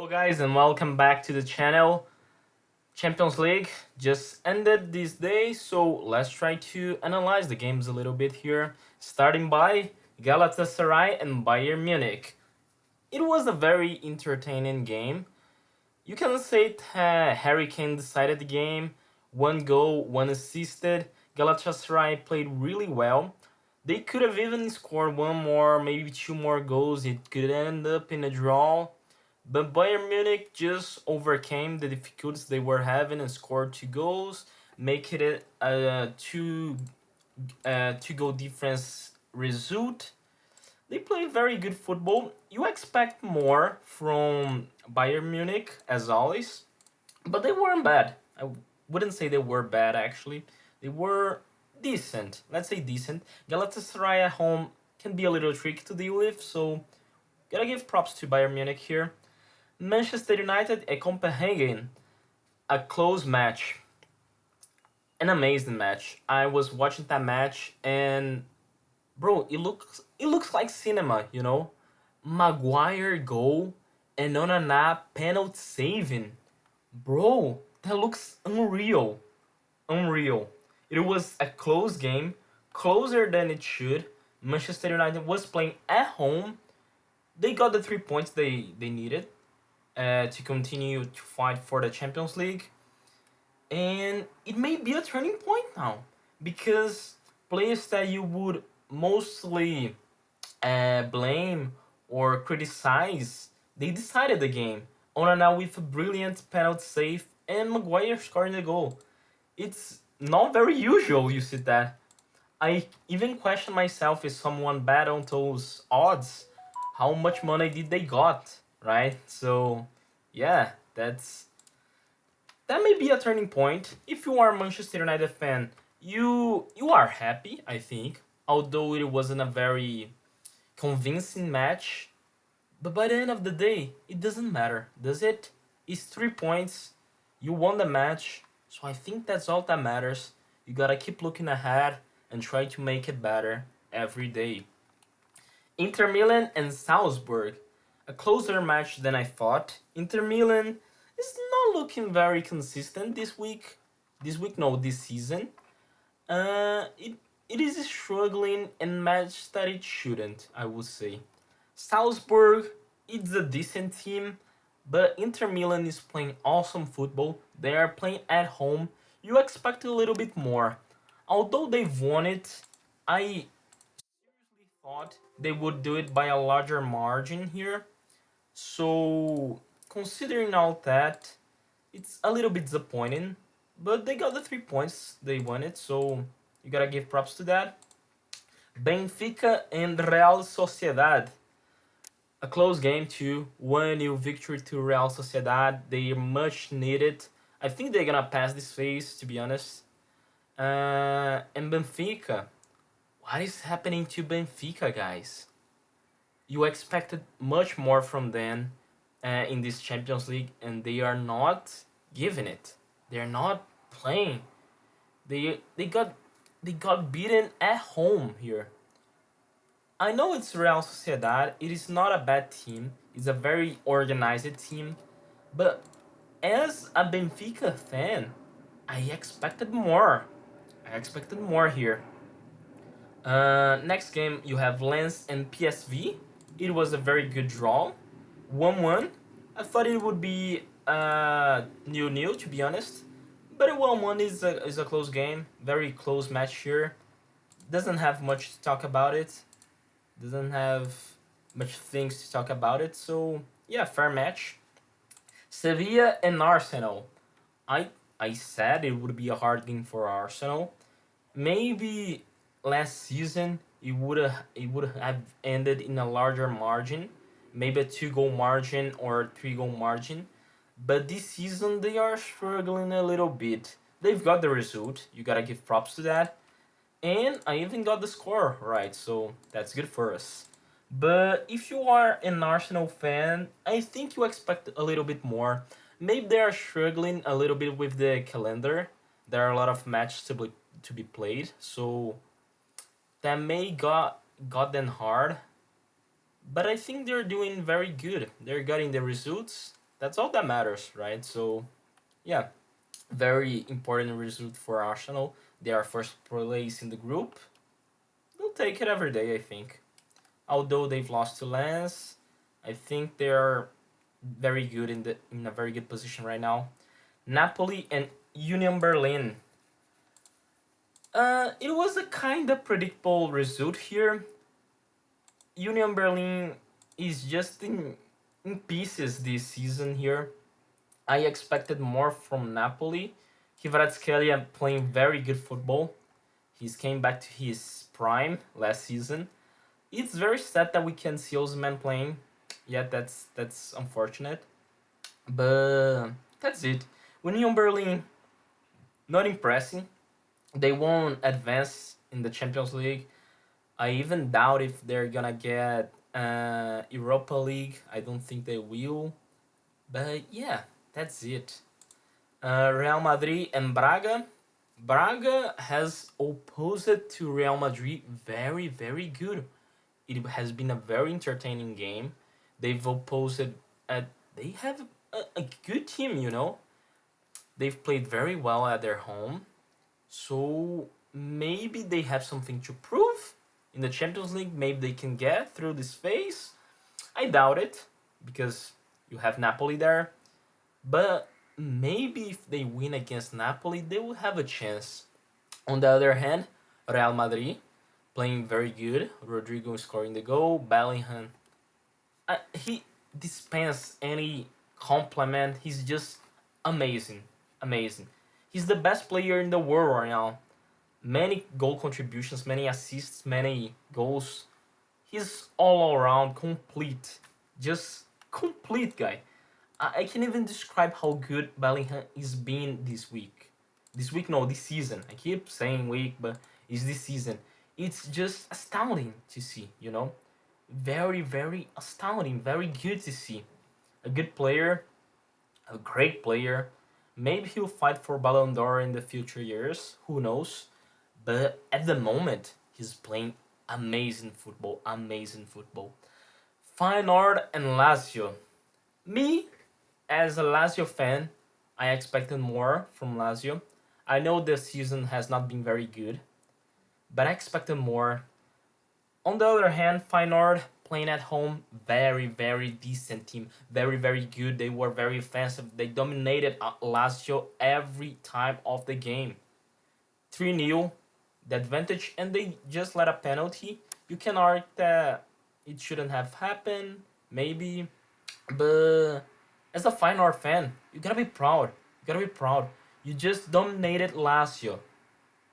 Hello guys and welcome back to the channel. Champions League just ended this day, so let's try to analyze the games a little bit here, starting by Galatasaray and Bayern Munich. It was a very entertaining game. You can say Harry Kane decided the game, one goal, one assisted. Galatasaray played really well. They could have even scored one more, maybe two more goals. It could end up in a draw. But Bayern Munich just overcame the difficulties they were having and scored two goals, making it a two goal difference result. They play very good football. You expect more from Bayern Munich as always, but they weren't bad. I wouldn't say they were bad actually. They were decent. Let's say decent. Galatasaray at home can be a little tricky to deal with, so gotta give props to Bayern Munich here. Manchester United and Copenhagen, a close match, an amazing match. I was watching that match and bro, it looks like cinema, you know? Maguire goal and Onana penalty saving. Bro, that looks unreal. Unreal. It was a close game, closer than it should. Manchester United was playing at home. They got the 3 points they needed to continue to fight for the Champions League. And it may be a turning point now because players that you would mostly blame or criticize, they decided the game. Onana with a brilliant penalty save and Maguire scoring the goal. It's not very usual you see that. I even question myself if someone bet on those odds. How much money did they got, right? So yeah, that may be a turning point. If you are a Manchester United fan, you are happy, I think. Although it wasn't a very convincing match. But by the end of the day, it doesn't matter, does it? It's 3 points. You won the match. So I think that's all that matters. You gotta keep looking ahead and try to make it better every day. Inter Milan and Salzburg. A closer match than I thought. Inter Milan is not looking very consistent this week. No, this season. It is struggling and match that it shouldn't, I would say. Salzburg, it's a decent team, but Inter Milan is playing awesome football. They are playing at home. You expect a little bit more. Although they've won it, I thought they would do it by a larger margin here. So, considering all that, it's a little bit disappointing. But they got the 3 points they wanted, so you gotta give props to that. Benfica and Real Sociedad. A close game too. 1-0 victory to Real Sociedad. They are much needed. I think they're gonna pass this phase, to be honest. And Benfica. What is happening to Benfica, guys? You expected much more from them in this Champions League, and they are not giving it. They're not playing. They got beaten at home here. I know it's Real Sociedad. It is not a bad team. It's a very organized team, but as a Benfica fan, I expected more. I expected more here. Next game, you have Lens and PSV. It was a very good draw. 1-1. I thought it would be 0-0, to be honest. But a 1-1 is a close game. Very close match here. Doesn't have much to talk about it. Doesn't have much things to talk about it. So, yeah, fair match. Sevilla and Arsenal. I said it would be a hard game for Arsenal. Maybe last season it would have ended in a larger margin, maybe a 2 goal margin or 3 goal margin. But this season they are struggling a little bit. They've got the result. You gotta give props to that. And I even got the score right, so that's good for us. But if you are an Arsenal fan, I think you expect a little bit more. Maybe they are struggling a little bit with the calendar. There are a lot of matches to be played, so that may got them hard. But I think they're doing very good. They're getting the results. That's all that matters, right? So yeah, very important result for Arsenal. They are first place in the group. They'll take it every day, I think. Although they've lost to Lens, I think they're very good in a very good position right now. Napoli and Union Berlin. It was a kind of predictable result here. Union Berlin is just in pieces this season here. I expected more from Napoli. Kvaratskhelia playing very good football. He's came back to his prime last season. It's very sad that we can see Osimhen playing. Yeah, that's unfortunate. But that's it. Union Berlin not impressing. They won't advance in the Champions League. I even doubt if they're gonna get Europa League. I don't think they will. But yeah, that's it. Real Madrid and Braga. Braga has opposed to Real Madrid very, very good. It has been a very entertaining game. They've opposed. They have a good team, you know. They've played very well at their home. So maybe they have something to prove in the Champions League. Maybe they can get through this phase. I doubt it because you have Napoli there. But maybe if they win against Napoli, they will have a chance. On the other hand, Real Madrid playing very good. Rodrigo scoring the goal. Bellingham, he dispense any compliment. He's just amazing, amazing. He's the best player in the world right now. Many goal contributions, many assists, many goals. He's all around complete, just complete guy. I can't even describe how good Bellingham is being this week. This week, no, this season. I keep saying week, but it's this season. It's just astounding to see, you know? Very, very astounding, very good to see. A good player, a great player. Maybe he'll fight for Ballon d'Or in the future years, who knows? But at the moment, he's playing amazing football, amazing football. Feyenoord and Lazio. Me, as a Lazio fan, I expected more from Lazio. I know the season has not been very good, but I expected more. On the other hand, Feyenoord playing at home, very, very decent team. Very, very good. They were very offensive. They dominated Lazio every time of the game. 3-0, the advantage, and they just let a penalty. You can argue that it shouldn't have happened, maybe, but as a Feyenoord fan, you gotta be proud. You gotta be proud. You just dominated Lazio.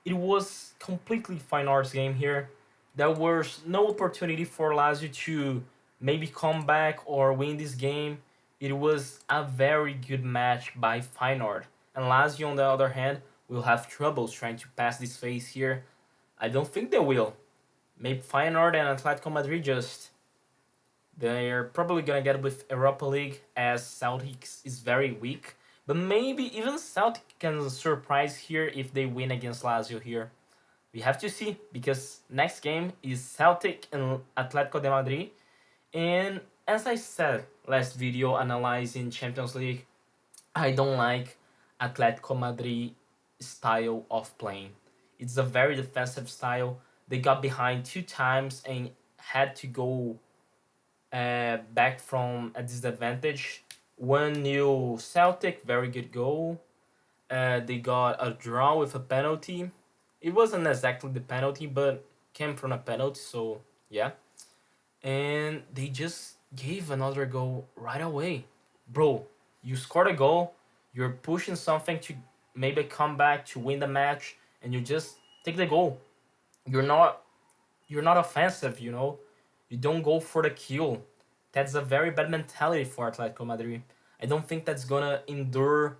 It was completely Feyenoord's game here. There was no opportunity for Lazio to maybe come back or win this game. It was a very good match by Feyenoord. And Lazio, on the other hand, will have troubles trying to pass this phase here. I don't think they will. Maybe Feyenoord and Atletico Madrid just they're probably gonna get with Europa League as Celtic is very weak. But maybe even Celtic can surprise here if they win against Lazio here. We have to see because next game is Celtic and Atletico de Madrid. And as I said last video analyzing Champions League, I don't like Atletico Madrid style of playing. It's a very defensive style. They got behind 2 times and had to go back from a disadvantage. 1-0 Celtic, very good goal. They got a draw with a penalty. It wasn't exactly the penalty, but came from a penalty, so yeah. And they just gave another goal right away. Bro, you scored a goal, you're pushing something to maybe come back to win the match, and you just take the goal. You're not you're not offensive, you know. You don't go for the kill. That's a very bad mentality for Atletico Madrid. I don't think that's gonna endure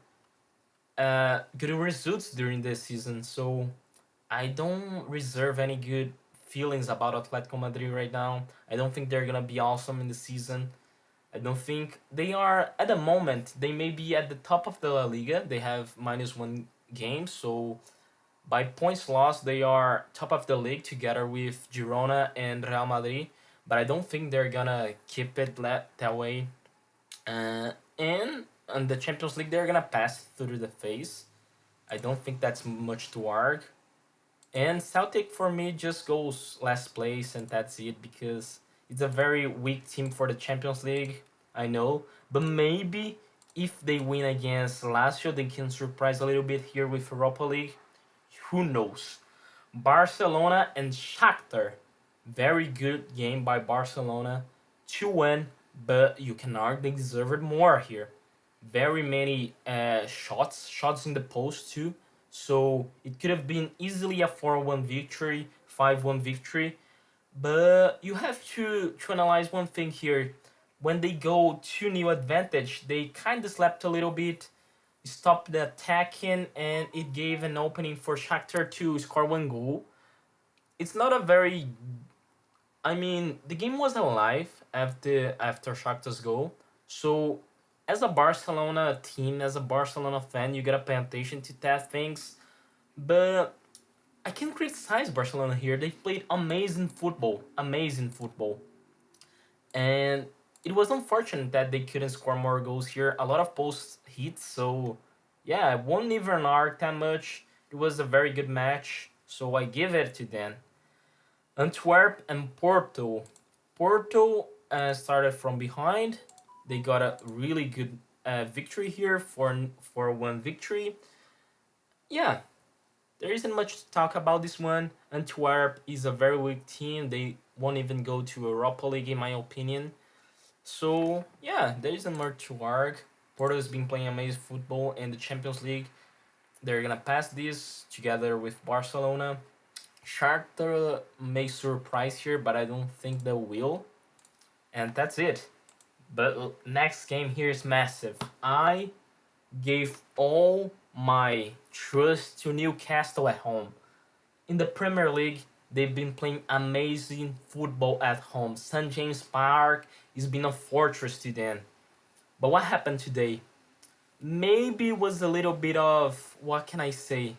good results during this season. So I don't reserve any good feelings about Atletico Madrid right now. I don't think they're gonna be awesome in the season. I don't think they are at the moment. They may be at the top of the La Liga. They have -1 game, so by points lost, they are top of the league together with Girona and Real Madrid. But I don't think they're gonna keep it that way. And in the Champions League, they're gonna pass through the phase. I don't think that's much to argue. And Celtic for me just goes last place and that's it because it's a very weak team for the Champions League. I know, but maybe if they win against Lazio, they can surprise a little bit here with Europa League. Who knows? Barcelona and Shakhtar. Very good game by Barcelona to win, but you can argue they deserved more here. Very many shots in the post too. So it could have been easily a 4-1 victory, 5-1 victory. But you have to analyze one thing here. When they go 2-0 advantage, they kind of slept a little bit, stopped the attacking, and it gave an opening for Shakhtar to score one goal. It's not a very... I mean, the game was alive after Shakhtar's goal. So, as a Barcelona team, as a Barcelona fan, you gotta pay attention to that things. But I can criticize Barcelona here. They played amazing football, and it was unfortunate that they couldn't score more goals here. A lot of post hits, so yeah, I won't even argue that much. It was a very good match, so I give it to them. Antwerp and Porto. Porto started from behind. They got a really good victory here for one victory. Yeah, there isn't much to talk about this one. Antwerp is a very weak team. They won't even go to Europa League in my opinion. So yeah, there isn't much to argue. Porto has been playing amazing football in the Champions League. They're gonna pass this together with Barcelona. Shakhtar may surprise here, but I don't think they will. And that's it. But next game here is massive. I gave all my trust to Newcastle at home. In the Premier League, they've been playing amazing football at home. St. James Park has been a fortress to them. But what happened today? Maybe it was a little bit of, what can I say?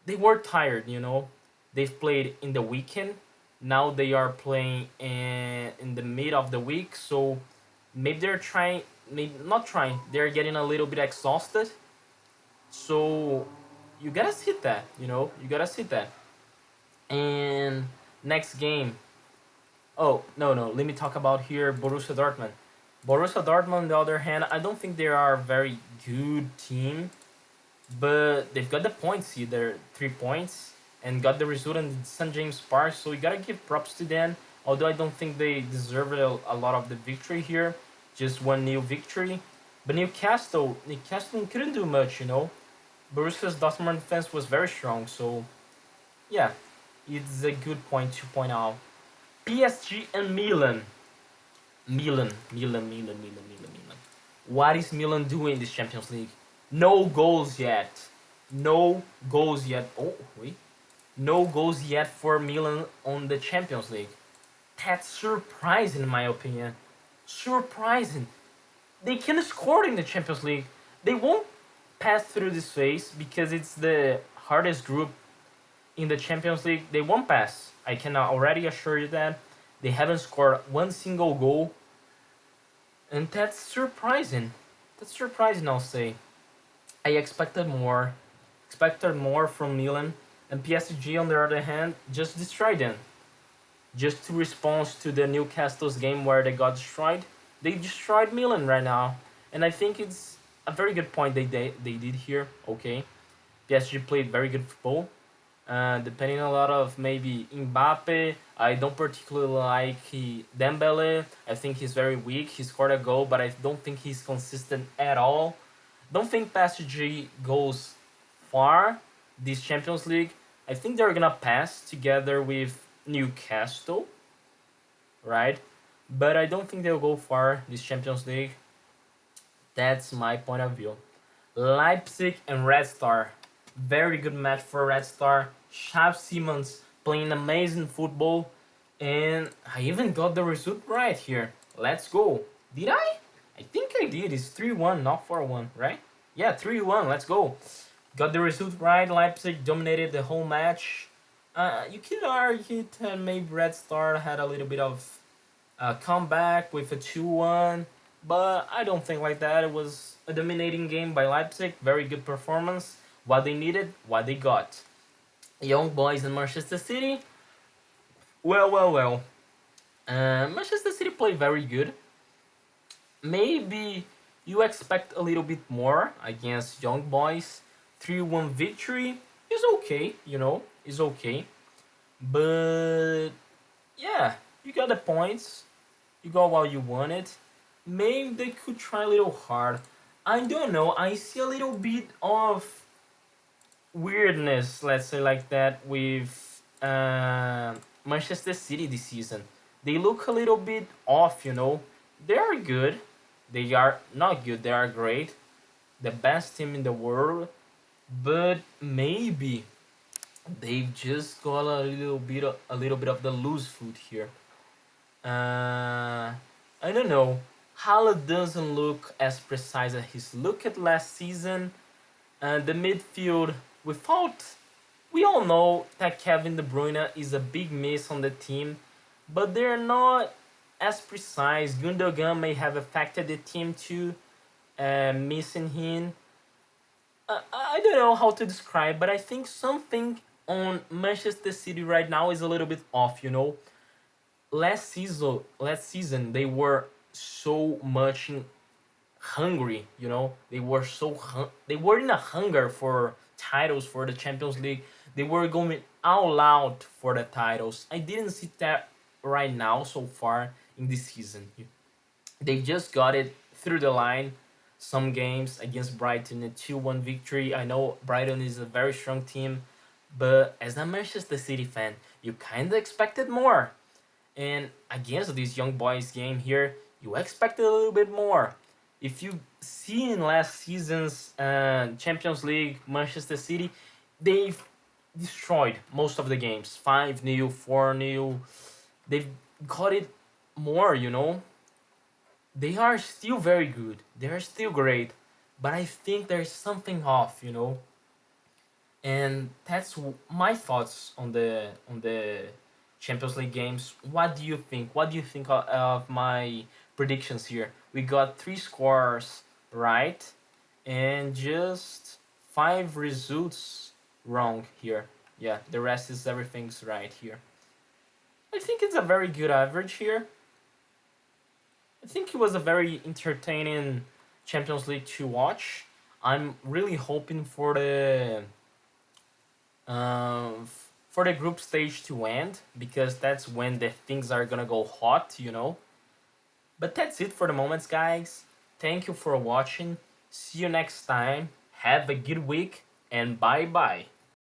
They were tired, you know. They've played in the weekend. Now they are playing in the mid of the week. So maybe they're trying, maybe not trying. They're getting a little bit exhausted. So you gotta sit that, you know. You gotta sit that. And next game. Oh no. Let me talk about here Borussia Dortmund. Borussia Dortmund, on the other hand, I don't think they are a very good team, but they've got the points here. They're 3 points and got the result in St. James Park, so you gotta give props to them. Although I don't think they deserve a lot of the victory here, just one new victory. But Newcastle couldn't do much, you know. Borussia's Dortmund defense was very strong, so yeah, it's a good point to point out. PSG and Milan. Milan. What is Milan doing in this Champions League? No goals yet. No goals yet. Oh, wait. No goals yet for Milan on the Champions League. That's surprising in my opinion. Surprising. They can score in the Champions League. They won't pass through this phase because it's the hardest group in the Champions League. They won't pass. I can already assure you that. They haven't scored one single goal. And that's surprising. That's surprising, I'll say. I expected more. Expected more from Milan. And PSG, on the other hand, just destroyed them. Just to respond to the Newcastle's game where they got destroyed, they destroyed Milan right now. And I think it's a very good point they did here. Okay, PSG played very good football. Depending a lot of maybe Mbappe, I don't particularly like Dembele. I think he's very weak. He scored a goal, but I don't think he's consistent at all. Don't think PSG goes far this Champions League. I think they're gonna pass together with Newcastle, right? But I don't think they'll go far this Champions League. That's my point of view. Leipzig and Red Star. Very good match for Red Star. Xavi Simons playing amazing football. And I even got the result right here. Let's go. Did I? I think I did. It's 3-1, not 4-1, right? Yeah, 3-1. Let's go. Got the result right. Leipzig dominated the whole match. You could argue that maybe Red Star had a little bit of comeback with a 2-1. but I don't think like that. It was a dominating game by Leipzig, very good performance. What they needed, what they got. Young boys in Manchester City. Well. Manchester City play very good. Maybe you expect a little bit more against Young Boys. 3-1 victory is okay, is okay. But yeah, you got the points. You got what you wanted. Maybe they could try a little hard. I don't know. I see a little bit of weirdness, let's say like that, with Manchester City this season. They look a little bit off. They are good. They are not good. They are great. The best team in the world. But maybe they've just got a little bit of the loose foot here. I don't know. Hala doesn't look as precise as his look at last season. And the midfield, without, we all know that Kevin De Bruyne is a big miss on the team, but they're not as precise. Gundogan may have affected the team too, missing him. I don't know how to describe, but I think something on Manchester City right now is a little bit off. Last season they were so much hungry. They were in a hunger for titles for the Champions League. They were going all out for the titles. I didn't see that right now so far in this season. They just got it through the line. Some games against Brighton, a 2-1 victory. I know Brighton is a very strong team, but as a Manchester City fan, you kind of expected more. And against this young boys game here, you expected a little bit more. If you see in last season's Champions League, Manchester City, they've destroyed most of the games. 5-0, 4-0. They've got it more. They are still very good. They are still great. But I think there's something off. And that's my thoughts on the Champions League games. What do you think? What do you think of my predictions here? We got three scores right, and just five results wrong here. Yeah, the rest is everything's right here. I think it's a very good average here. I think it was a very entertaining Champions League to watch. I'm really hoping for the group stage to end, because that's when the things are gonna go hot. But that's it for the moments, guys. Thank you for watching. See you next time. Have a good week, and bye bye.